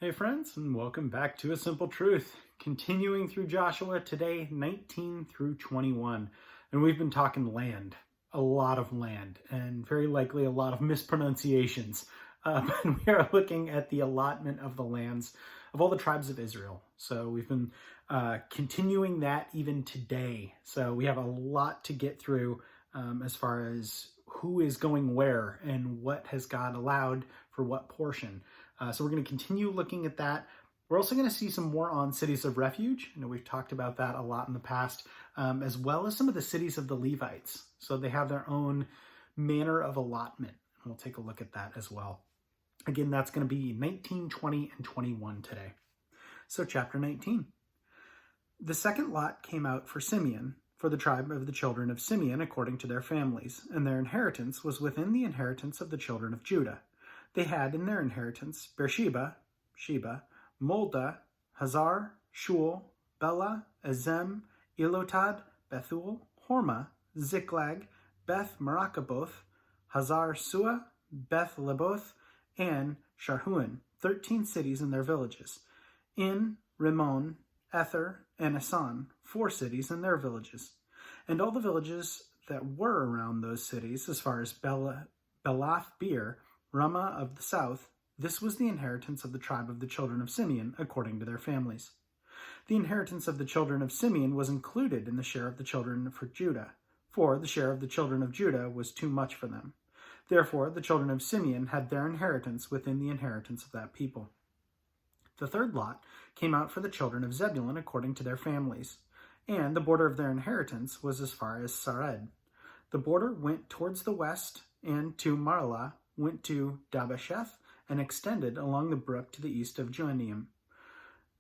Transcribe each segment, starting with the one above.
Hey friends, and welcome back to A Simple Truth. Continuing through Joshua today, 19 through 21. And we've been talking land, a lot of land, and very likely a lot of mispronunciations. But we are looking at the allotment of the lands of all the tribes of Israel. So we've been continuing that even today. So we have a lot to get through as far as who is going where and what has God allowed for what portion. So we're going to continue looking at that. We're also going to see some more on cities of refuge. We've talked about that a lot in the past, as well as some of the cities of the Levites. So they have their own manner of allotment. We'll take a look at that as well. Again, that's going to be 19, 20, and 21 today. So chapter 19. The second lot came out for Simeon, for the tribe of the children of Simeon according to their families, and their inheritance was within the inheritance of the children of Judah. They had in their inheritance Beersheba, Sheba, Molda, Hazar, Shul, Bela, Azem, Elotad, Bethul, Hormah, Ziklag, Beth Marakaboth, Hazar Sua, Beth Leboth, and Sharhuan, 13 cities and their villages. In Rimmon, Ether, and Asan, 4 cities and their villages. And all the villages that were around those cities, as far as Belath Beer, Ramah of the south, this was the inheritance of the tribe of the children of Simeon, according to their families. The inheritance of the children of Simeon was included in the share of the children for Judah, for the share of the children of Judah was too much for them. Therefore, the children of Simeon had their inheritance within the inheritance of that people. The third lot came out for the children of Zebulun according to their families, and the border of their inheritance was as far as Sared. The border went towards the west, and to Marlah, went to Dabasheth, and extended along the brook to the east of Joanim.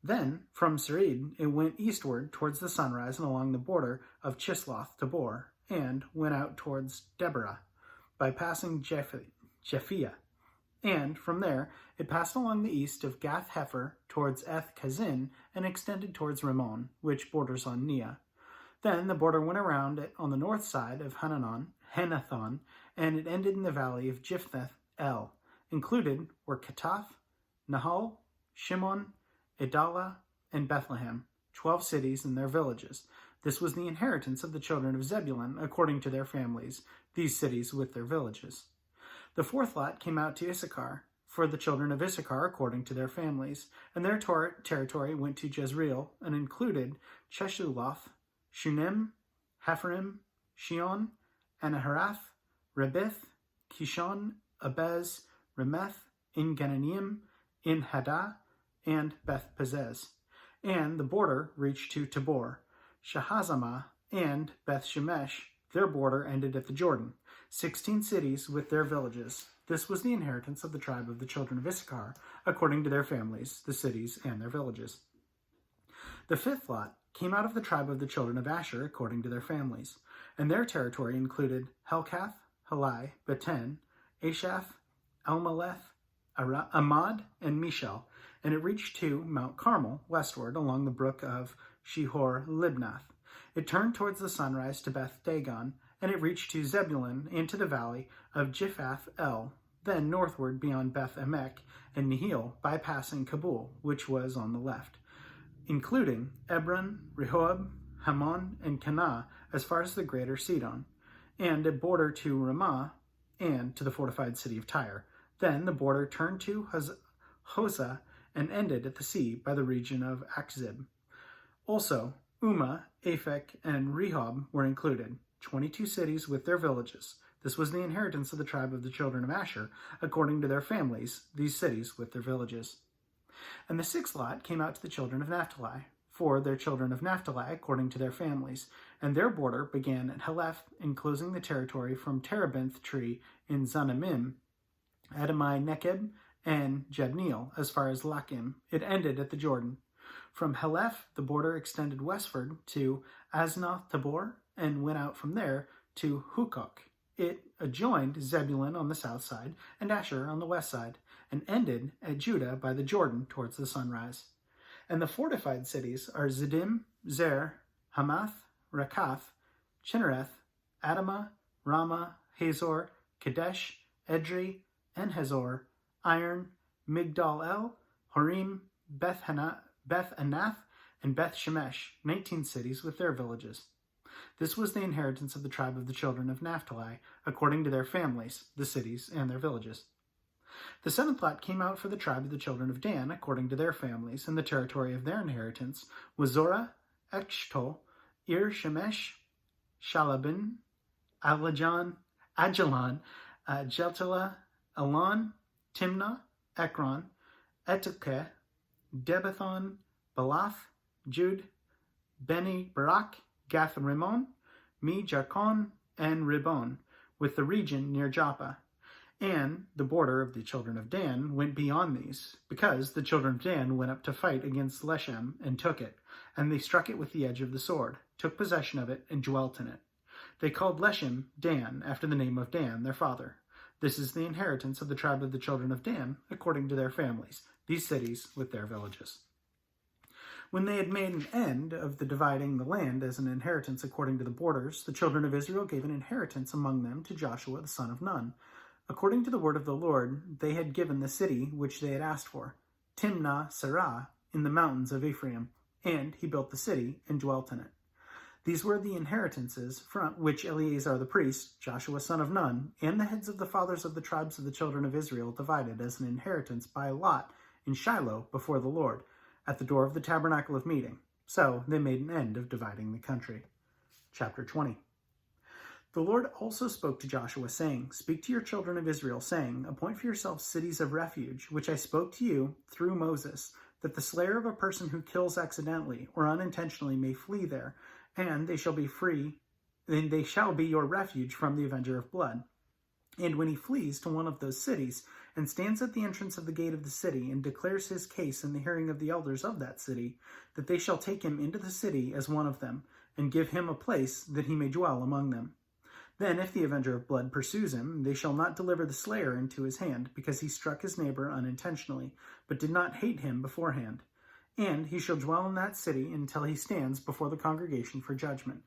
Then, from Sarid, it went eastward towards the sunrise and along the border of Chisloth Tabor, and went out towards Deborah, by passing Japhia. And from there, it passed along the east of Gath Hefer towards Eth Kazin, and extended towards Rimmon, which borders on Neah. Then the border went around it on the north side of Hannathon, and it ended in the valley of Jiphtheth El. Included were Katath, Nahal, Shimon, Idalah, and Bethlehem, 12 cities and their villages. This was the inheritance of the children of Zebulun according to their families, these cities with their villages. The fourth lot came out to Issachar, for the children of Issachar according to their families, and their territory went to Jezreel, and included Cheshuloth, Shunem, Hepharim, Shion, Anaharath, Rebith, Kishon, Abez, Remeth, In Gananim, In Haddah, and Beth Pazez. And the border reached to Tabor, Shahazamah, and Beth Shemesh. Their border ended at the Jordan, 16 cities with their villages. This was the inheritance of the tribe of the children of Issachar, according to their families, the cities and their villages. The fifth lot came out of the tribe of the children of Asher, according to their families, and their territory included Helkath, Halai, Beten, Ashaph, Elmeleth, Amad, and Mishal, and it reached to Mount Carmel, westward, along the brook of Shihor Libnath. It turned towards the sunrise to Beth Dagon, and it reached to Zebulun, into the valley of Jiphath El, then northward beyond Beth Emek and Nihil, bypassing Kabul, which was on the left, including Ebron, Rehob, Hammon, and Cana, as far as the greater Sidon, and a border to Ramah, and to the fortified city of Tyre. Then the border turned to Hosah, and ended at the sea by the region of Akzib. Also, Ummah, Aphek, and Rehob were included, 22 cities with their villages. This was the inheritance of the tribe of the children of Asher, according to their families, these cities with their villages. And the sixth lot came out to the children of Naphtali, for their children of Naphtali, according to their families, and their border began at Heleph, enclosing the territory from Terebinth tree in Zanamim, Adamai Nekeb, and Jabneel, as far as Lakim. It ended at the Jordan. From Heleph, the border extended westward to Aznoth Tabor, and went out from there to Hukok. It adjoined Zebulun on the south side, and Asher on the west side, and ended at Judah by the Jordan towards the sunrise. And the fortified cities are Ziddim, Zer, Hamath, Rakath, Chinnereth, Adamah, Ramah, Hazor, Kadesh, Edrei, En Hazor, Iron, Migdal El, Horim, Beth Anath, and Beth Shemesh, 19 cities with their villages. This was the inheritance of the tribe of the children of Naphtali, according to their families, the cities, and their villages. The seventh lot came out for the tribe of the children of Dan, according to their families, and the territory of their inheritance was Zorah, Eshtaol, Shemesh, Shalabin, Ajalon, Jeltelah, Elon, Timnah, Ekron, Etekeh, Debathon, Balath, Jude, Beni Barak, Gath Rimmon, Me Jakon, and Ribbon, with the region near Joppa. And the border of the children of Dan went beyond these, because the children of Dan went up to fight against Leshem and took it, and they struck it with the edge of the sword, took possession of it, and dwelt in it. They called Leshem Dan, after the name of Dan, their father. This is the inheritance of the tribe of the children of Dan, according to their families, these cities with their villages. When they had made an end of the dividing the land as an inheritance according to the borders, the children of Israel gave an inheritance among them to Joshua the son of Nun. According to the word of the Lord, they had given the city which they had asked for, Timnah Serah, in the mountains of Ephraim, and he built the city and dwelt in it. These were the inheritances from which Eleazar the priest, Joshua son of Nun, and the heads of the fathers of the tribes of the children of Israel divided as an inheritance by lot in Shiloh before the Lord, at the door of the tabernacle of meeting. So they made an end of dividing the country. Chapter 20. The Lord also spoke to Joshua, saying, Speak to your children of Israel, saying, Appoint for yourselves cities of refuge, which I spoke to you through Moses, that the slayer of a person who kills accidentally or unintentionally may flee there, and they shall be free, then they shall be your refuge from the avenger of blood. And when he flees to one of those cities, and stands at the entrance of the gate of the city, and declares his case in the hearing of the elders of that city, that they shall take him into the city as one of them, and give him a place that he may dwell among them. Then, if the avenger of blood pursues him, they shall not deliver the slayer into his hand, because he struck his neighbor unintentionally, but did not hate him beforehand. And he shall dwell in that city until he stands before the congregation for judgment,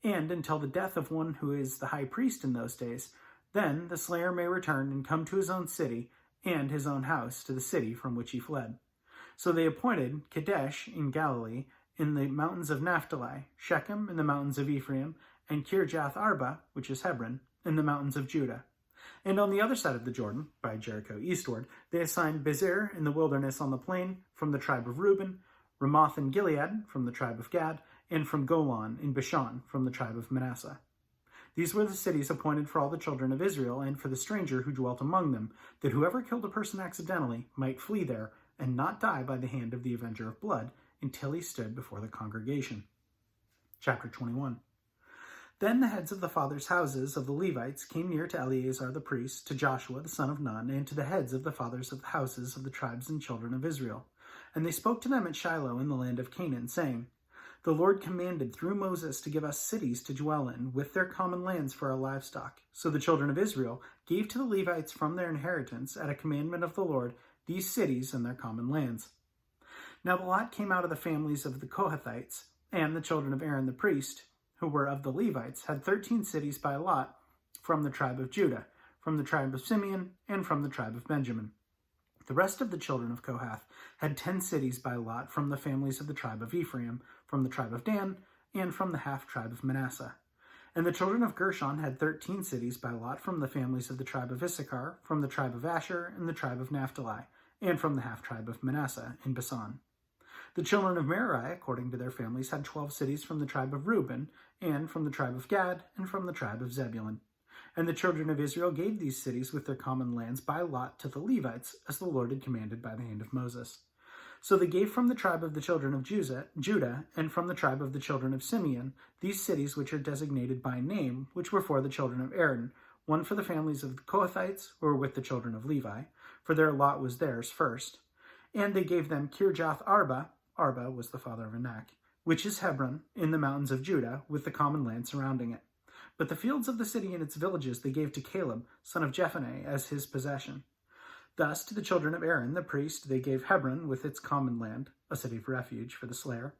and until the death of one who is the high priest in those days. Then the slayer may return and come to his own city and his own house, to the city from which he fled. So they appointed Kadesh in Galilee, in the mountains of Naphtali, Shechem in the mountains of Ephraim, and Kirjath Arba, which is Hebron, in the mountains of Judah. And on the other side of the Jordan, by Jericho eastward, they assigned Bezer in the wilderness on the plain from the tribe of Reuben, Ramoth in Gilead from the tribe of Gad, and from Golan in Bashan from the tribe of Manasseh. These were the cities appointed for all the children of Israel and for the stranger who dwelt among them, that whoever killed a person accidentally might flee there and not die by the hand of the avenger of blood until he stood before the congregation. Chapter 21. Then the heads of the fathers' houses of the Levites came near to Eleazar the priest, to Joshua the son of Nun, and to the heads of the fathers of the houses of the tribes and children of Israel. And they spoke to them at Shiloh in the land of Canaan, saying, The Lord commanded through Moses to give us cities to dwell in, with their common lands for our livestock. So the children of Israel gave to the Levites from their inheritance, at a commandment of the Lord, these cities and their common lands. Now the lot came out of the families of the Kohathites, and the children of Aaron the priest, who were of the Levites, had 13 cities by lot from the tribe of Judah, from the tribe of Simeon, and from the tribe of Benjamin. The rest of the children of Kohath had 10 cities by lot from the families of the tribe of Ephraim, from the tribe of Dan, and from the half-tribe of Manasseh. And the children of Gershon had 13 cities by lot from the families of the tribe of Issachar, from the tribe of Asher, and the tribe of Naphtali, and from the half-tribe of Manasseh in Bashan. The children of Merari, according to their families, had 12 cities from the tribe of Reuben, and from the tribe of Gad, and from the tribe of Zebulun. And the children of Israel gave these cities with their common lands by lot to the Levites, as the Lord had commanded by the hand of Moses. So they gave from the tribe of the children of Judah, and from the tribe of the children of Simeon, these cities which are designated by name, which were for the children of Aaron, one for the families of the Kohathites, who were with the children of Levi, for their lot was theirs first. And they gave them Kirjath Arba, Arba was the father of Anak, which is Hebron, in the mountains of Judah, with the common land surrounding it. But the fields of the city and its villages they gave to Caleb, son of Jephunneh, as his possession. Thus to the children of Aaron, the priest, they gave Hebron with its common land, a city of refuge for the slayer,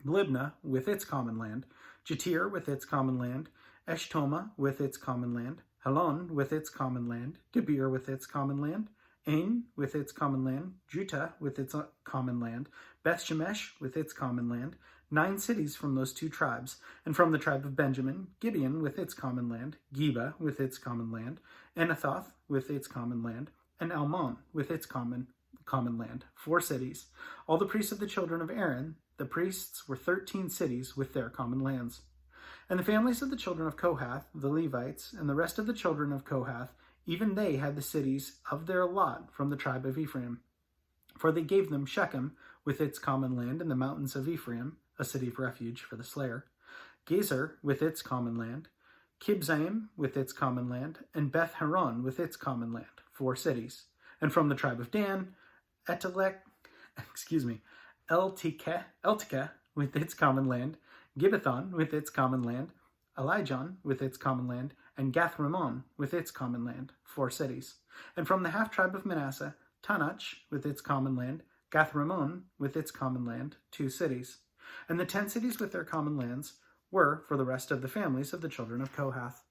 Libnah with its common land, Jatir with its common land, Eshtoma with its common land, Helon with its common land, Debir with its common land, Ain with its common land, Juttah with its common land, Beth Shemesh with its common land, 9 cities from those 2 tribes, and from the tribe of Benjamin, Gibeon with its common land, Geba with its common land, Anathoth with its common land, and Almon with its common land, 4 cities. All the priests of the children of Aaron, the priests, were 13 cities with their common lands. And the families of the children of Kohath, the Levites, and the rest of the children of Kohath, even they had the cities of their lot from the tribe of Ephraim. For they gave them Shechem with its common land in the mountains of Ephraim, a city of refuge for the slayer, Gezer with its common land, Kibzaim with its common land, and Beth Horon with its common land, 4 cities. And from the tribe of Dan, Eltekeh with its common land, Gibbethon with its common land, Elijon with its common land, and Gath-Rimmon with its common land, 4 cities. And from the half-tribe of Manasseh, Tanach with its common land, Gath-Rimmon with its common land, 2 cities. And the 10 cities with their common lands were for the rest of the families of the children of Kohath.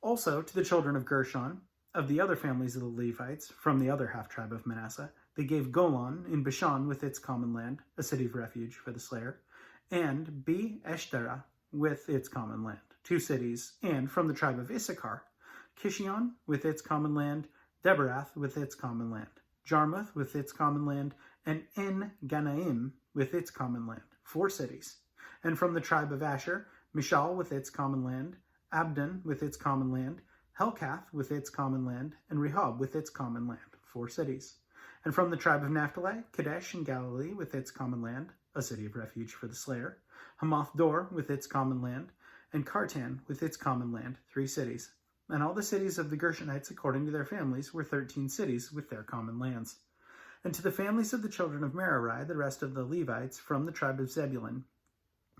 Also to the children of Gershon, of the other families of the Levites, from the other half-tribe of Manasseh, they gave Golan in Bashan with its common land, a city of refuge for the slayer, and Be-Eshtera with its common land, 2 cities, and from the tribe of Issachar, Kishion with its common land, Deberath with its common land, Jarmuth with its common land, and En-Ganaim with its common land, 4 cities. And from the tribe of Asher, Mishal with its common land, Abdon with its common land, Helkath with its common land, and Rehob with its common land, 4 cities. And from the tribe of Naphtali, Kadesh in Galilee with its common land, a city of refuge for the slayer, Hamath Dor with its common land, and Kartan with its common land, 3 cities. And all the cities of the Gershonites according to their families were 13 cities with their common lands. And to the families of the children of Merari, the rest of the Levites, from the tribe of Zebulun,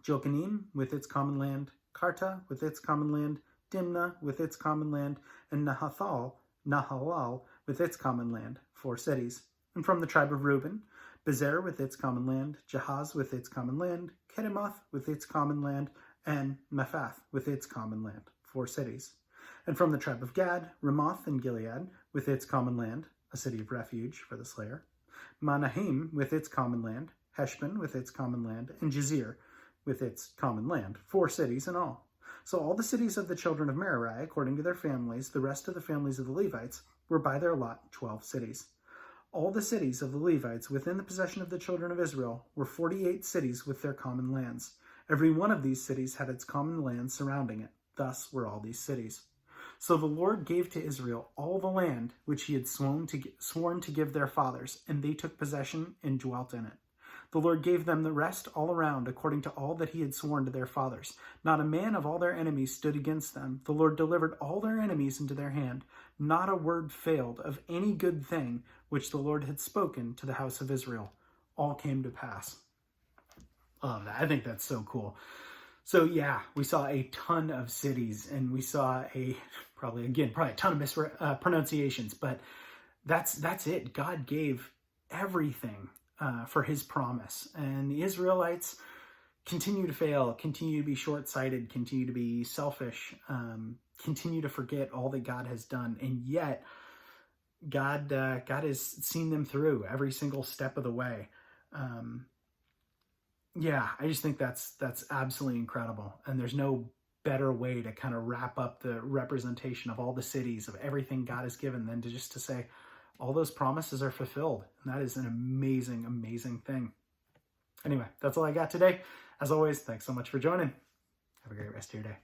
Jokanim with its common land, Karta with its common land, Dimnah with its common land, and Nahalal with its common land, 4 cities. And from the tribe of Reuben, Bezer with its common land, Jahaz with its common land, Kedemoth with its common land, and Mephath with its common land, 4 cities. And from the tribe of Gad, Ramoth and Gilead with its common land, a city of refuge for the slayer, Manaheim with its common land, Heshbon with its common land, and Jazer with its common land, 4 cities in all. So all the cities of the children of Merari, according to their families, the rest of the families of the Levites, were by their lot 12 cities. All the cities of the Levites within the possession of the children of Israel were 48 cities with their common lands. Every one of these cities had its common land surrounding it. Thus were all these cities. So the Lord gave to Israel all the land which he had sworn to give their fathers, and they took possession and dwelt in it. The Lord gave them the rest all around, according to all that he had sworn to their fathers. Not a man of all their enemies stood against them. The Lord delivered all their enemies into their hand. Not a word failed of any good thing which the Lord had spoken to the house of Israel. All came to pass. I think that's so cool. So yeah, we saw a ton of cities, and we saw probably a ton of mispronunciations, but that's it. God gave everything for his promise, and the Israelites continue to fail, continue to be short-sighted, continue to be selfish, continue to forget all that God has done, and yet God has seen them through every single step of the way. Yeah, I just think that's absolutely incredible, and there's no better way to kind of wrap up the representation of all the cities, of everything God has given, than to say all those promises are fulfilled. And that is an amazing, amazing thing. Anyway, that's all I got today. As always, thanks so much for joining. Have a great rest of your day.